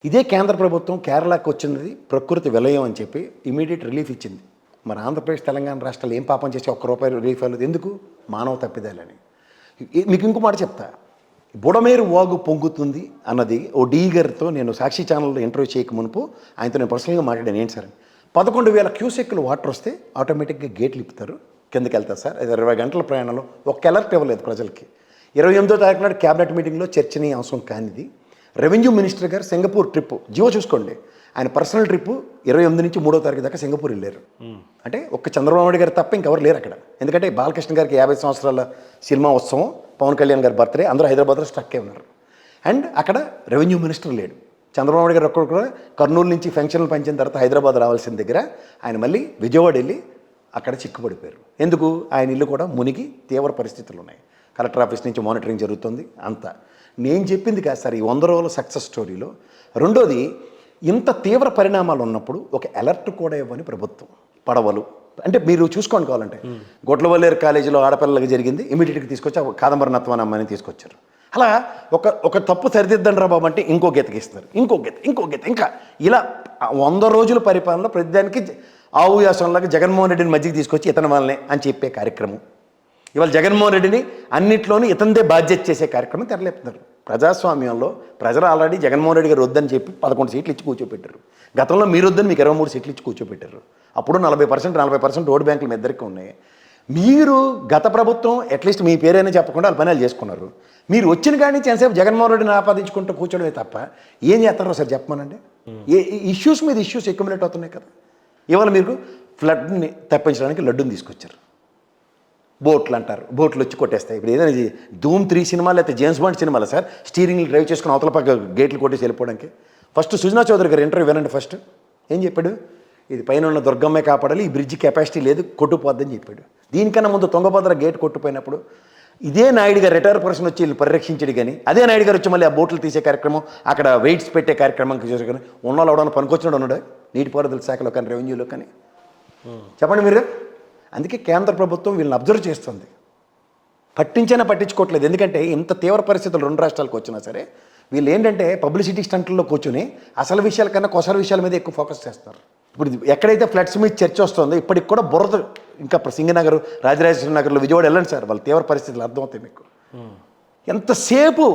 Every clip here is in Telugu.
ఇదే కేంద్ర ప్రభుత్వం కేరళకు వచ్చినది ప్రకృతి విలయం అని చెప్పి ఇమీడియట్ రిలీఫ్ ఇచ్చింది. మరి ఆంధ్రప్రదేశ్, తెలంగాణ రాష్ట్రాలు ఏం పాపం చేసి ₹1 రిలీఫ్ అవ్వలేదు ఎందుకు? మానవ తప్పిదాలని. మీకు ఇంకో మాట చెప్తా. బుడమేరు వాగు పొంగుతుంది అన్నది ఓ డీ గారితో నేను సాక్షి ఛానల్లో ఇంటర్వ్యూ చేయక మునుపు ఆయనతో నేను పర్సనల్గా మాట్లాడాను. ఏంటి సార్, 11,000 క్యూసెక్కులు వాటర్ వస్తే ఆటోమేటిక్గా గేట్లు ఇప్పుతారు, కిందకి వెళ్తారు సార్. అది 20 గంటల ప్రయాణంలో ఒక్క అలర్ట్ ఇవ్వలేదు ప్రజలకి. 28వ తారీఖు నాడు క్యాబినెట్ మీటింగ్లో చర్చనీయాంశం కానిది. రెవెన్యూ మినిస్టర్ గారు సింగపూర్ ట్రిప్, జియో చూసుకోండి, ఆయన పర్సనల్ ట్రిప్ 28 నుంచి 3వ తారీఖు దాకా సింగపూర్ వెళ్ళారు. అంటే ఒక్క చంద్రబాబు నాయుడు గారు తప్ప ఇంకెవరు లేరు అక్కడ. ఎందుకంటే బాలకృష్ణ గారికి 50 సంవత్సరాల సినిమా ఉత్సవం, పవన్ కళ్యాణ్ గారి బర్త్డే, అందరూ హైదరాబాద్లో స్టక్ అయి ఉన్నారు. అండ్ అక్కడ రెవెన్యూ మినిస్టర్ లేడు. చంద్రబాబు నాయుడు గారు ఒక్కరు కూడా కర్నూలు నుంచి ఫంక్షన్లు పంచిన తర్వాత హైదరాబాద్ రావాల్సిన దగ్గర ఆయన మళ్ళీ విజయవాడ వెళ్ళి అక్కడ చిక్కుపడిపోయారు. ఎందుకు? ఆయన ఇల్లు కూడా మునిగి తీవ్ర పరిస్థితులు ఉన్నాయి. కలెక్టర్ ఆఫీస్ నుంచి మానిటరింగ్ జరుగుతుంది అంతా. నేను చెప్పింది కాదు సార్ ఈ 100 రోజుల సక్సెస్ స్టోరీలో. రెండోది, ఇంత తీవ్ర పరిణామాలు ఉన్నప్పుడు ఒక అలర్ట్ కూడా ఇవ్వని ప్రభుత్వం. పడవలు అంటే మీరు చూసుకోండి కావాలంటే, గొడ్లవల్లేరు కాలేజీలో ఆడపిల్లలకి జరిగింది, ఇమీడియట్గా తీసుకొచ్చి కాదంబరి నత్వాన్ అమ్మని తీసుకొచ్చారు. అలా ఒక తప్పు సరిదిద్దండి రా బాబు అంటే ఇంకో గీతకిస్తారు, ఇంకో గీత, ఇంకా ఇలా 100 రోజుల పరిపాలనలో ప్రతిదానికి ఆవు యాసంలాగా జగన్మోహన్ రెడ్డిని మధ్యకి తీసుకొచ్చి ఇతని వాళ్ళనే అని చెప్పే కార్యక్రమం. ఇవాళ జగన్మోహన్ రెడ్డిని అన్నింటిలోనూ ఇతందే బాధ్యత చేసే కార్యక్రమం తెరలేపుతున్నారు. ప్రజాస్వామ్యంలో ప్రజలు ఆల్రెడీ జగన్మోహన్ రెడ్డి గారు వద్దని చెప్పి 11 సీట్లు ఇచ్చి కూర్చోపెట్టారు. గతంలో మీరు వద్దని మీకు 23 సీట్లు ఇచ్చి కూర్చోపెట్టారు. అప్పుడు 40% ఓటు బ్యాంకులు మీ ఇద్దరికి ఉన్నాయి. మీరు గత ప్రభుత్వం అట్లీస్ట్ మీ పేరైనా చెప్పకుండా వాళ్ళ పనులు చేసుకున్నారు. మీరు వచ్చిన కాడి నుంచి ఎంతసేపు జగన్మోహన్ రెడ్డిని ఆపాదించుకుంటూ కూర్చోడమే తప్ప ఏం చేస్తారో సార్ చెప్పమనండి. ఇష్యూస్ మీద ఇష్యూస్ అక్యుములేట్ అవుతున్నాయి కదా. ఇవాళ మీరు ఫ్లడ్ని తప్పించడానికి లడ్డుని తీసుకొచ్చారు. బోట్లు అంటారు, బోట్లు వచ్చి కొట్టేస్తాయి. ఇప్పుడు ఏదైనా ధూమ్ 3 సినిమా లేకపోతే జేమ్స్ బాండ్ సినిమాలో సార్ స్టీరింగ్లు డ్రైవ్ చేసుకుని అవతల పక్క గేట్లు కొట్టేసి వెళ్ళిపోవడానికి. ఫస్ట్ సుజనా చౌదరి గారు ఇంటర్వ్యూ వినండి. ఫస్ట్ ఏం చెప్పాడు? ఇది పైన ఉన్న దుర్గమ్మే కాపాడాలి, ఈ బ్రిడ్జి కెపాసిటీ లేదు, కొట్టుకుపోద్దని చెప్పాడు. దీనికన్నా ముందు తుంగభద్ర గేట్ కొట్టుపోయినప్పుడు ఇదే నాయుడు గారు రిటైర్ పర్సన్ వచ్చి వీళ్ళు పరిరక్షించాడు. కానీ అదే నాయుడు గారు వచ్చి మళ్ళీ ఆ బోట్లు తీసే కార్యక్రమం, అక్కడ వెయిట్స్ పెట్టే కార్యక్రమం చేసుకొని ఉన్నోళ్ళు అవడానికి పనికొచ్చినాడు ఉన్నాడు నీటిపారుదల శాఖలో కానీ రెవెన్యూలో కానీ. చెప్పండి మీరు. అందుకే కేంద్ర ప్రభుత్వం వీళ్ళని అబ్జర్వ్ చేస్తుంది. పట్టించుకోవట్లేదు. ఎందుకంటే ఇంత తీవ్ర పరిస్థితులు 2 రాష్ట్రాలకు వచ్చినా సరే వీళ్ళు ఏంటంటే పబ్లిసిటీ స్టంట్లలో కూర్చొని అసలు విషయాల కన్నా కొసల విషయాల మీద ఎక్కువ ఫోకస్ చేస్తారు. ఇప్పుడు ఎక్కడైతే ఫ్లడ్స్ మీద చర్చ వస్తుందో ఇప్పటికి కూడా బురద, ఇంకా సింగనగర్, రాజరాజేశ్వరి నగర్లో, విజయవాడ వెళ్ళండి సార్, వాళ్ళ తీవ్ర పరిస్థితులు అర్థమవుతాయి మీకు. ఎంతసేపు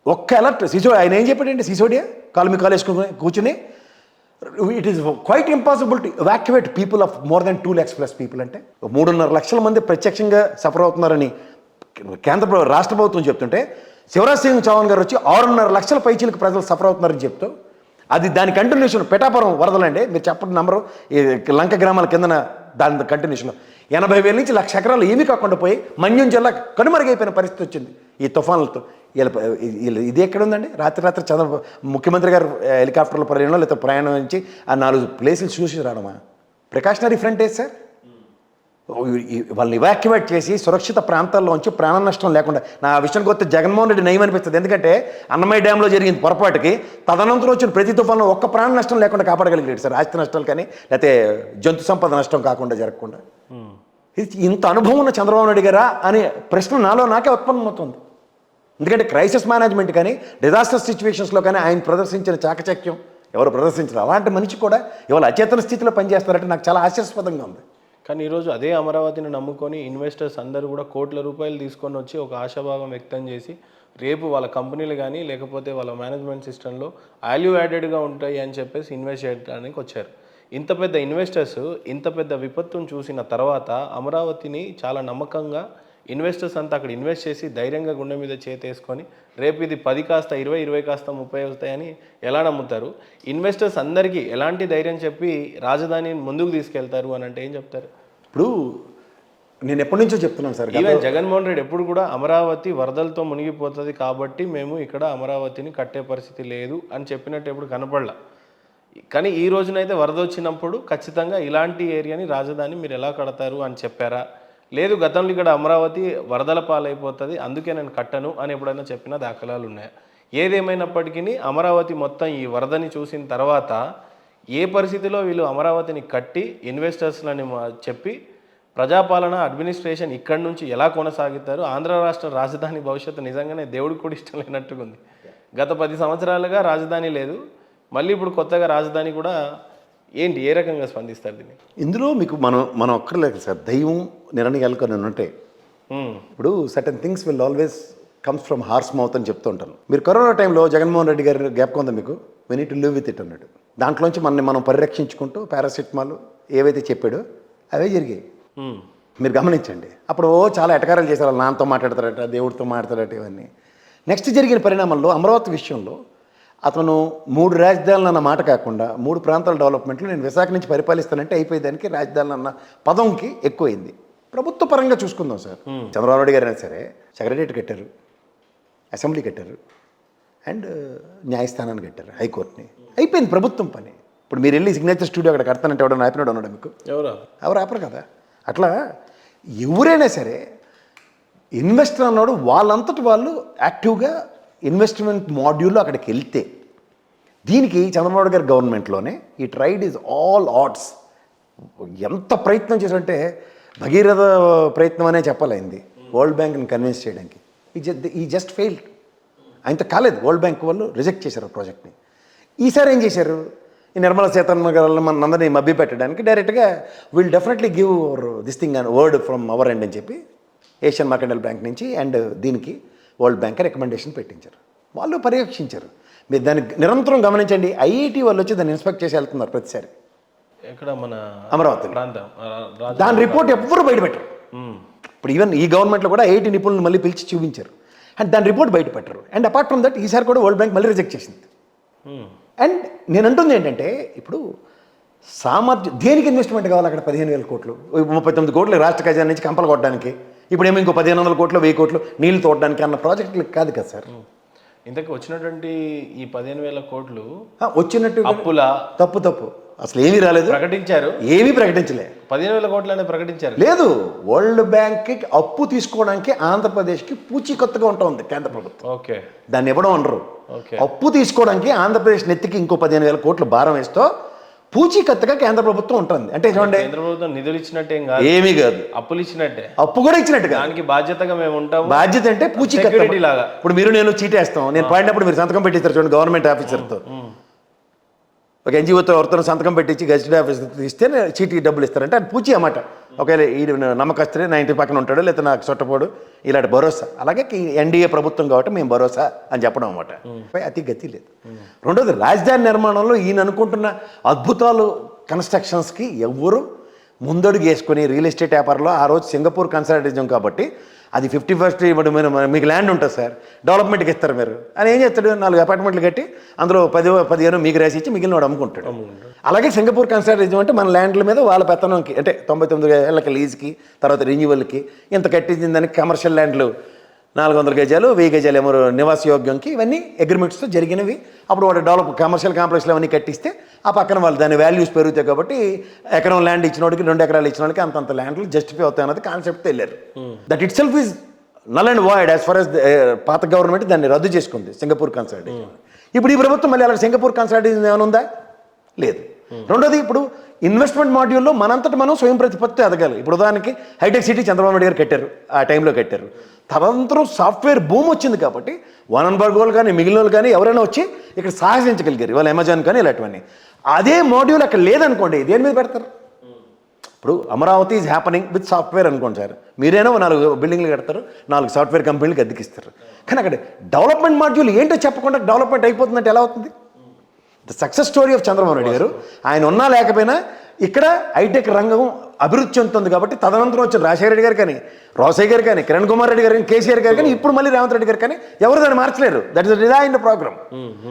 ఒక్క అలర్ట్ ఆయన ఏం చెప్పాడంటే సిసోడియా కాలు వేసుకుని కూర్చుని it is quite impossible to evacuate people of more than 2 lakhs plus people. అంటే 3.5 లక్షల మంది ప్రత్యక్షంగా సఫర్ అవుతున్నారని రాష్ట్ర ప్రభుత్వం చెప్తుంటే శివరాజ్ సింగ్ చౌహాన్ గారు వచ్చి 6.5 లక్షల పైచీలకు ప్రజలు సఫర్ అవుతున్నారని చెప్తూ అది దాని కంటిన్యూషన్ పిఠాపురం వరదలండి. మీరు చెప్పండి నంబరు, ఈ లంక గ్రామాల కిందన దాని కంటిన్యూషన్లో 80,000 నుంచి 1,00,000 ఎకరాలు ఏమీ కాకుండా పోయి మన్యం జిల్లా కనుమరుగైపోయిన పరిస్థితి వచ్చింది ఈ తుఫాన్లతో. ఇది ఎక్కడ ఉందండి? రాత్రి ముఖ్యమంత్రి గారు హెలికాప్టర్లో ప్రయాణం లేకపోతే ప్రయాణం నుంచి ఆ 4 ప్లేసులు చూసి రావడమా? ప్రికాషనరీ ఫ్రంట్ ఏ సార్. వాళ్ళని ఇవాక్యువేట్ చేసి సురక్షిత ప్రాంతాల్లోంచి ప్రాణ నష్టం లేకుండా. నా విషయానికి వస్తే జగన్మోహన్ రెడ్డి నయం అనిపిస్తుంది. ఎందుకంటే అన్నమయ్య డ్యాంలో జరిగిన పొరపాటుకి తదనంతరం వచ్చిన ప్రతి తుఫాన్లో ఒక్క ప్రాణ నష్టం లేకుండా కాపాడగలిగాడు సార్. ఆస్తి నష్టాలు కానీ లేకపోతే జంతు సంపద నష్టం కాకుండా జరగకుండా. ఇంత అనుభవం ఉన్న చంద్రబాబు నాయుడు గారా అనే ప్రశ్న నాకే ఉత్పన్నమవుతుంది. ఎందుకంటే క్రైసిస్ మేనేజ్మెంట్ కానీ డిజాస్టర్ సిచ్యువేషన్స్లో కానీ ఆయన ప్రదర్శించిన చాకచక్యం ఎవరు ప్రదర్శించారు? అలాంటి మనిషి కూడా ఇవాళ అచేతన స్థితిలో పనిచేస్తారంటే నాకు చాలా ఆశ్చర్యస్పదంగా ఉంది. కానీ ఈరోజు అదే అమరావతిని నమ్ముకొని ఇన్వెస్టర్స్ అందరూ కూడా కోట్ల రూపాయలు తీసుకొని వచ్చి ఒక ఆశాభావం వ్యక్తం చేసి రేపు వాళ్ళ కంపెనీలు కానీ లేకపోతే వాళ్ళ మేనేజ్మెంట్ సిస్టంలో వాల్యూ యాడెడ్గా ఉంటాయి అని చెప్పేసి ఇన్వెస్ట్ చేయడానికి వచ్చారు. ఇంత పెద్ద ఇన్వెస్టర్స్ ఇంత పెద్ద విపత్తును చూసిన తర్వాత అమరావతిని చాలా నమ్మకంగా ఇన్వెస్టర్స్ అంతా అక్కడ ఇన్వెస్ట్ చేసి ధైర్యంగా గుండె మీద చేతేసుకొని రేపు ఇది 10 కాస్త 20, 20 కాస్త 30 వస్తాయని ఎలా నమ్ముతారు? ఇన్వెస్టర్స్ అందరికీ ఎలాంటి ధైర్యం చెప్పి రాజధానిని ముందుకు తీసుకెళ్తారు అని అంటే ఏం చెప్తారు? ఇప్పుడు నేను ఎప్పటి నుంచో చెప్తున్నాను సార్, ఈవెన్ జగన్మోహన్ రెడ్డి ఎప్పుడు కూడా అమరావతి వరదలతో మునిగిపోతుంది కాబట్టి మేము ఇక్కడ అమరావతిని కట్టే పరిస్థితి లేదు అని చెప్పినట్టు ఎప్పుడు కనపడలా. కానీ ఈ రోజునైతే వరద వచ్చినప్పుడు ఖచ్చితంగా ఇలాంటి ఏరియాని రాజధాని మీరు ఎలా కడతారు అని చెప్పారా? లేదు గతంలో ఇక్కడ అమరావతి వరదల పాలైపోతుంది అందుకే నేను కట్టను అని ఎప్పుడైనా చెప్పిన దాఖలాలు ఉన్నాయా? ఏదేమైనప్పటికీ అమరావతి మొత్తం ఈ వరదని చూసిన తర్వాత ఏ పరిస్థితిలో వీళ్ళు అమరావతిని కట్టి ఇన్వెస్టర్స్లని చెప్పి ప్రజాపాలన అడ్మినిస్ట్రేషన్ ఇక్కడి నుంచి ఎలా కొనసాగుతారు? ఆంధ్ర రాష్ట్ర రాజధాని భవిష్యత్తు నిజంగానే దేవుడికి కూడా ఇష్టం లేనట్టుగా ఉంది. గత 10 సంవత్సరాలుగా రాజధాని లేదు, మళ్ళీ ఇప్పుడు కొత్తగా రాజధాని కూడా ఏంటి, ఏ రకంగా స్పందిస్తారు దీన్ని? ఇందులో మీకు మనం ఒక్కర్లేదు సార్, దైవం నిర్ణయాలు కొన్ని ఉంటాయి. ఇప్పుడు certain things will always comes from horse mouth అని చెప్తూ ఉంటాను. మీరు కరోనా టైంలో జగన్మోహన్ రెడ్డి గారి జ్ఞాపకం ఉందా మీకు? We need to live with it అన్నాడు. దాంట్లోంచి మనం పరిరక్షించుకుంటూ పారాసిటమాల్ ఏవైతే చెప్పాడో అవే జరిగాయి. మీరు గమనించండి. అప్పుడు చాలా ఎటకారాలు చేశారు, వాళ్ళు నాన్నతో మాట్లాడతారట, దేవుడితో మాట్లాడతారట, ఇవన్నీ. నెక్స్ట్ జరిగిన పరిణామంలో అమరావతి విషయంలో అతను 3 రాజధానులు అన్న మాట కాకుండా 3 ప్రాంతాల డెవలప్మెంట్లో నేను విశాఖ నుంచి పరిపాలిస్తానంటే అయిపోయేదానికి రాజధానులు అన్న పదంకి ఎక్కువైంది. ప్రభుత్వ పరంగా చూసుకుందాం సార్, చంద్రబాబు నాయుడు గారు అయినా సరే సెక్రటరియట్ కట్టారు, అసెంబ్లీ కట్టారు, అండ్ న్యాయస్థానాన్ని కట్టారు, హైకోర్టుని. అయిపోయింది ప్రభుత్వం పని. ఇప్పుడు మీరు వెళ్ళి సిగ్నేచర్ స్టూడియో అక్కడ కడతానంటే ఎవడన్నా ఆపినాడు ఉన్నాడు మీకు? ఎవరు ఆపరు కదా. అట్లా ఎవరైనా సరే ఇన్వెస్టర్ అన్నాడు వాళ్ళంతటి వాళ్ళు యాక్టివ్గా ఇన్వెస్ట్మెంట్ మాడ్యూల్లో అక్కడికి వెళ్తే, దీనికి చంద్రబాబు గారి గవర్నమెంట్లోనే ఈ ట్రైడ్ ఈజ్ ఆల్ ఆడ్స్. ఎంత ప్రయత్నం చేశారంటే భగీరథ ప్రయత్నం అనే చెప్పాలైంది వరల్డ్ బ్యాంక్ని కన్విన్స్ చేయడానికి. ఈ జస్ట్ ఫెయిల్డ్. ఆయనతో కాలేదు. వరల్డ్ బ్యాంక్ వాళ్ళు రిజెక్ట్ చేశారు ప్రాజెక్ట్ని. ఈసారి ఏం చేశారు? ఈ నిర్మలా సీతారామన్ గారు మన అందరినీ మభ్య పెట్టడానికి డైరెక్ట్గా will definitely give this thing and word from our end అని చెప్పి ఏషియన్ మార్కెంటల్ బ్యాంక్ నుంచి అండ్ దీనికి వరల్డ్ బ్యాంక్ రికమెండేషన్ పెట్టించారు. వాళ్ళు పర్యవేక్షించారు. మీరు దాన్ని నిరంతరం గమనించండి. ఐఐటి వాళ్ళు వచ్చి దాన్ని ఇన్స్పెక్ట్ చేసి వెళ్తున్నారు ప్రతిసారి. ఎక్కడ మన అమరావతి ప్రాంతం, దాని రిపోర్ట్ ఎవ్వరు బయటపెట్టరు. ఇప్పుడు ఈవెన్ ఈ గవర్నమెంట్లో కూడా ఐఐటి నిపుణులు మళ్ళీ పిలిచి చూపించారు అండ్ దాని రిపోర్ట్ బయట పెట్టరు. అండ్ అపార్ట్ ఫ్రమ్ దట్ ఈసారి కూడా వరల్డ్ బ్యాంక్ మళ్ళీ రిజెక్ట్ చేసింది. అండ్ నేను అంటుంది ఏంటంటే, ఇప్పుడు సామర్థ్యం దేనికి ఇన్వెస్ట్మెంట్ కావాలి అక్కడ? 15,000 కోట్లు, 39 కోట్లు రాష్ట్ర ఖజానా నుంచి కంపలు కొట్టడానికి, ఇప్పుడు ఏమో ఇంకో 1,500 కోట్లు 1000 కోట్లు నీళ్లు తోడడానికి అన్న ప్రాజెక్టులు కాదు కదా సార్. ఇంతకు వచ్చినటువంటి ఈ 15,000 కోట్లు వచ్చినట్టు అప్పుల తప్పు అసలు ఏమీ రాలేదు, ప్రకటించారు. ఏమీ ప్రకటించలే. 15,000 కోట్లు అనేది ప్రకటించారు. లేదు, వరల్డ్ బ్యాంక్కి అప్పు తీసుకోవడానికి ఆంధ్రప్రదేశ్కి పూచీకత్తుగా ఉంటుంది కేంద్ర ప్రభుత్వం. ఓకే, దాన్ని ఇవ్వడం అనరు. అప్పు తీసుకోవడానికి ఆంధ్రప్రదేశ్ నెత్తికి ఇంకో 15,000 కోట్లు భారం వేస్తూ పూచీకత్తుగా కేంద్ర ప్రభుత్వం ఉంటుంది. అంటే చూడండి, కేంద్ర ప్రభుత్వం నిధులు ఇచ్చినట్టే కాదు, ఏమీ కాదు, అప్పులు ఇచ్చినట్టే. అప్పు కూడా ఇచ్చినట్టు కాదు. దానికి బాధ్యతగా మేము ఉంటాం. బాధ్యత అంటే పూచీకత్తు లాగా. ఇప్పుడు మీరు నేను చీటేస్తాం, నేను పాడినప్పుడు మీరు సంతకం పెట్టిస్తారు చూడండి, గవర్నమెంట్ ఆఫీసర్తో ఒక ఎన్జిఓతో ఎవరితో సంతకం పెట్టించి గెజిటెడ్ ఆఫీసర్ ఇస్తే చీటీ డబ్బులు ఇస్తారంటే అది పూచి అన్నమాట. ఒకవేళ ఈ నమ్మకస్తులే నా ఇంటి పక్కన ఉంటాడు, లేకపోతే నాకు చుట్టపోడు, ఇలాంటి భరోసా. అలాగే ఎన్డీఏ ప్రభుత్వం కాబట్టి మేము భరోసా అని చెప్పడం అన్నమాట. అతి గతి లేదు. రెండోది, రాజధాని నిర్మాణంలో ఈయన అనుకుంటున్న అద్భుతాలు కన్స్ట్రక్షన్స్కి ఎవ్వరూ ముందడుగు వేసుకొని రియల్ ఎస్టేట్ వ్యాపారంలో ఆ రోజు సింగపూర్ కన్సల్టేషన్ కాబట్టి అది 51st మీకు ల్యాండ్ ఉంటుంది సార్, డెవలప్మెంట్కి ఇస్తారు మీరు అని ఏం చేస్తాడు? 4 అపార్ట్మెంట్లు కట్టి అందులో 10-15 మీకు రాసి ఇచ్చి మిగిలిన వాడు అమ్ముకుంటాడు. అలాగే సింగపూర్ కన్సల్టేషన్ అంటే మన ల్యాండ్ల మీద వాళ్ళ పెత్తనంకి, అంటే 99 ఏళ్ళకి లీజ్కి, తర్వాత రెన్యువల్కి ఇంత కట్టించిన దానికి కమర్షియల్ ల్యాండ్లు 400 గజాలు 1000 గజాలు ఏమో నివాసయోగ్యంకి, ఇవన్నీ అగ్రిమెంట్స్తో జరిగినవి. అప్పుడు వాడు కమర్షియల్ కాంప్లెక్స్లు అవన్నీ కట్టిస్తే ఆ పక్కన వాళ్ళు దాని వాల్యూస్ పెరుగుతాయి కాబట్టి ఎకరం ల్యాండ్ ఇచ్చిన వాడికి 2 ఎకరాలు ఇచ్చిన వాడికి అంతంత ల్యాండ్లు జస్టిఫై అవుతాయి అన్నది కాన్సెప్ట్తో వెళ్ళారు. That it self is null and void as for as పాత గవర్నమెంట్ దాన్ని రద్దు చేసుకుంది సింగపూర్ కన్సల్టేషన్. ఇప్పుడు ఈ ప్రభుత్వం మళ్ళీ అలా సింగపూర్ కన్సల్టేషన్ ఏమైనా ఉందా? లేదు. రెండోది, ఇప్పుడు ఇన్వెస్ట్మెంట్ మాడ్యూల్లో మనంతటి మనం స్వయం ప్రతిపత్తి ఎదగాలి. ఇప్పుడు ఉదాహరణకి హైటెక్ సిటీ చంద్రబాబు నాయుడు గారు కట్టారు, ఆ టైంలో కట్టారు. తదనంతరం సాఫ్ట్వేర్ భూమి వచ్చింది కాబట్టి వనన్బర్గ్ వాళ్ళు కానీ మిగిలిన వాళ్ళు కానీ ఎవరైనా వచ్చి ఇక్కడ సాహసించగలిగారు, ఇవాళ అమెజాన్ కానీ ఇలాంటివన్నీ. అదే మాడ్యూల్ అక్కడ లేదనుకోండి, దేని మీద పెడతారు? ఇప్పుడు Amaravati is happening with software అనుకోండి సార్, మీరేనో 4 బిల్డింగ్లు కడతారు, 4 సాఫ్ట్వేర్ కంపెనీలకు అద్దెకిస్తారు. కానీ అక్కడ డెవలప్మెంట్ మాడ్యూల్ ఏంటో చెప్పకుండా డెవలప్మెంట్ అయిపోతుందంటే ఎలా అవుతుంది? The success story of Chandrababu Naidu గారు, ఆయన ఉన్నా లేకపోయినా ఇక్కడ హైటెక్ రంగం అభివృద్ధి చెందుతుంది కాబట్టి తదనంతరం వచ్చిన రాజశేఖర రెడ్డి గారు కానీ, రోసయ్య గారు కానీ, కిరణ్ కుమార్ రెడ్డి గారు కానీ, కేసీఆర్ గారు కానీ, ఇప్పుడు మళ్ళీ రేవంత్ రెడ్డి గారు కానీ ఎవరు దాన్ని మార్చలేరు. That is designed program.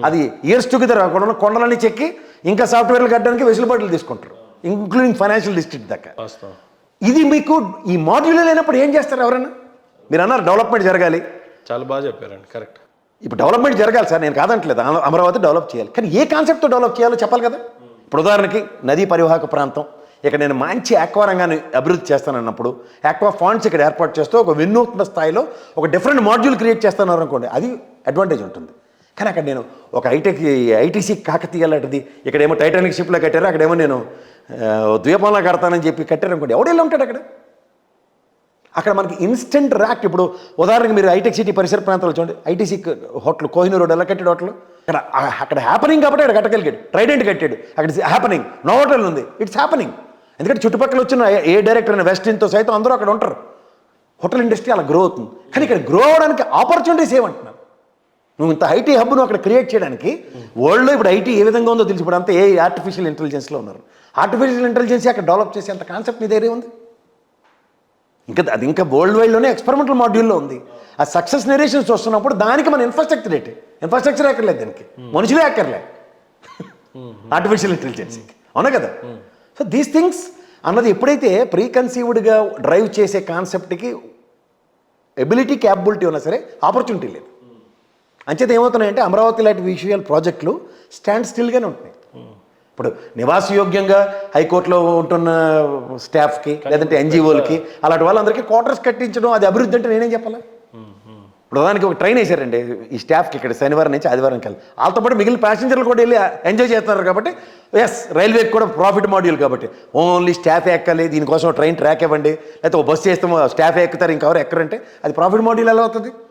అది ఇయర్స్ టుగెదర్ కొండలన్నీ చెక్కి ఇంకా సాఫ్ట్వేర్లు కట్టడానికి వెసులుబాట్లు తీసుకుంటారు, ఇంక్లూడింగ్ ఫైనాన్షియల్ డిస్ట్రిక్ట్ దాకా. ఇది మీకు ఈ మాడ్యూల్ లేనప్పుడు ఏం చేస్తారు ఎవరైనా? మీరు అన్నారు డెవలప్మెంట్ జరగాలి, చాలా బాగా చెప్పారండి, కరెక్ట్. ఇప్పుడు డెవలప్మెంట్ జరగాలి సార్, నేను కాదంటలేదు, అమరావతి డెవలప్ చేయాలి. కానీ ఏ కాన్సెప్ట్తో డెవలప్ చేయాలో చెప్పాలి కదా. ఇప్పుడు ఉదాహరణకి నదీ పరివాహక ప్రాంతం, ఇక్కడ నేను మంచి ఆక్వా రంగాన్ని అభివృద్ధి చేస్తానన్నప్పుడు ఆక్వా ఫాండ్స్ ఇక్కడ ఏర్పాటు చేస్తూ ఒక వినూత్న స్థాయిలో ఒక డిఫరెంట్ మాడ్యూల్ క్రియేట్ చేస్తాను అనుకోండి, అది అడ్వాంటేజ్ ఉంటుంది. కానీ అక్కడ నేను ఒక ఐటీసీ కాకతీయ లాంటిది, ఇక్కడేమో టైటానిక్ షిప్లో కట్టారు, అక్కడేమో నేను ద్వీపంలో కడతానని చెప్పి కట్టారనుకోండి, ఎవడెళ్ళి ఉంటాడు అక్కడ? అక్కడ మనకి ఇన్స్టెంట్ ర్యాక్. ఇప్పుడు ఉదాహరణకి మీరు హైటెక్ సిటీ పరిసర ప్రాంతాలు చూడండి, ఐటీసీ హోటల్ కోహినూర్ రోడ్ ఎలా కట్టాడు హోటల్, అక్కడ హ్యాపనింగ్ కాబట్టి అక్కడ కట్టగలిగాడు. ట్రైడెంట్ కట్టాడు, అక్కడ హ్యాపనింగ్. నో హోటల్ ఉంది, ఇట్స్ హ్యాపనింగ్. ఎందుకంటే చుట్టుపక్కల వచ్చిన ఏ డైరెక్టర్ అయినా వెస్ట్ ఇంతో సైతం అందరూ అక్కడ ఉంటారు. హోటల్ ఇండస్ట్రీ అలా గ్రో అవుతుంది. కానీ ఇక్కడ గ్రో అవడానికి ఆపర్చునిటీస్ ఏమంటున్నారు? నువ్వు ఇంత ఐటీ హబ్ నువ్వు అక్కడ క్రియేట్ చేయడానికి వరల్డ్లో ఇప్పుడు ఐటీ ఏ విధంగా ఉందో తెలిసి ఇప్పుడు అంతా ఏ ఆర్టిఫిషియల్ ఇంటెలిజెన్స్లో ఉన్నారు. ఆర్టిఫిషియల్ ఇంటెలిజెన్స్ అక్కడ డెవలప్ చేసే అంత కాన్సెప్ట్ నీ దగ్గరే ఉంది. అది ఇంకా వరల్డ్ వైడ్లోనే ఎక్స్పెరిమెంటల్ మాడ్యూల్లో ఉంది. ఆ సక్సెస్ నెరేషన్స్ వస్తున్నప్పుడు దానికి మన ఇన్ఫ్రాస్ట్రక్చర్ ఏంటి? ఇన్ఫ్రాస్ట్రక్చర్ ఎక్కర్లేదు, దానికి మనుషులే ఎక్కర్లేదు ఆర్టిఫిషియల్ ఇంటెలిజెన్స్. అవునా కదా? సో దీస్ థింగ్స్ అన్నది ఎప్పుడైతే ప్రీకన్సీవ్డ్గా డ్రైవ్ చేసే కాన్సెప్ట్కి ఎబిలిటీ, క్యాపబిలిటీ ఉన్నా సరే ఆపర్చునిటీ లేదు. అంచేత ఏమవుతున్నాయంటే అమరావతి లాంటి విజువల్ ప్రాజెక్టులు స్టాండ్ స్టిల్గానే ఉంటున్నాయి. ఇప్పుడు నివాసయోగ్యంగా హైకోర్టులో ఉంటున్న స్టాఫ్కి లేదంటే ఎన్జిఓలకి అలాంటి వాళ్ళందరికీ క్వార్టర్స్ కట్టించడం అది అభివృద్ధి అంటే నేనేం చెప్పాలా? ఇప్పుడు దానికి ఒక ట్రైన్ వేశారండి ఈ స్టాఫ్కి ఇక్కడ శనివారం నుంచి ఆదివారం కల్లా. వాళ్ళతో పాటు మిగిలిన ప్యాసింజర్లు కూడా వెళ్ళి ఎంజాయ్ చేస్తున్నారు కాబట్టి ఎస్ రైల్వేకి కూడా ప్రాఫిట్ మాడ్యూల్ కాబట్టి ఓన్లీ స్టాఫ్ ఎక్కాలి, దీనికోసం ట్రైన్ ట్రాక్ ఇవ్వండి, లేకపోతే ఒక బస్సు చేస్తాము స్టాఫ్ ఎక్కుతారు ఇంకెవరు ఎక్కరంటే అది ప్రాఫిట్ మాడ్యూల్ ఎలా అవుతుంది?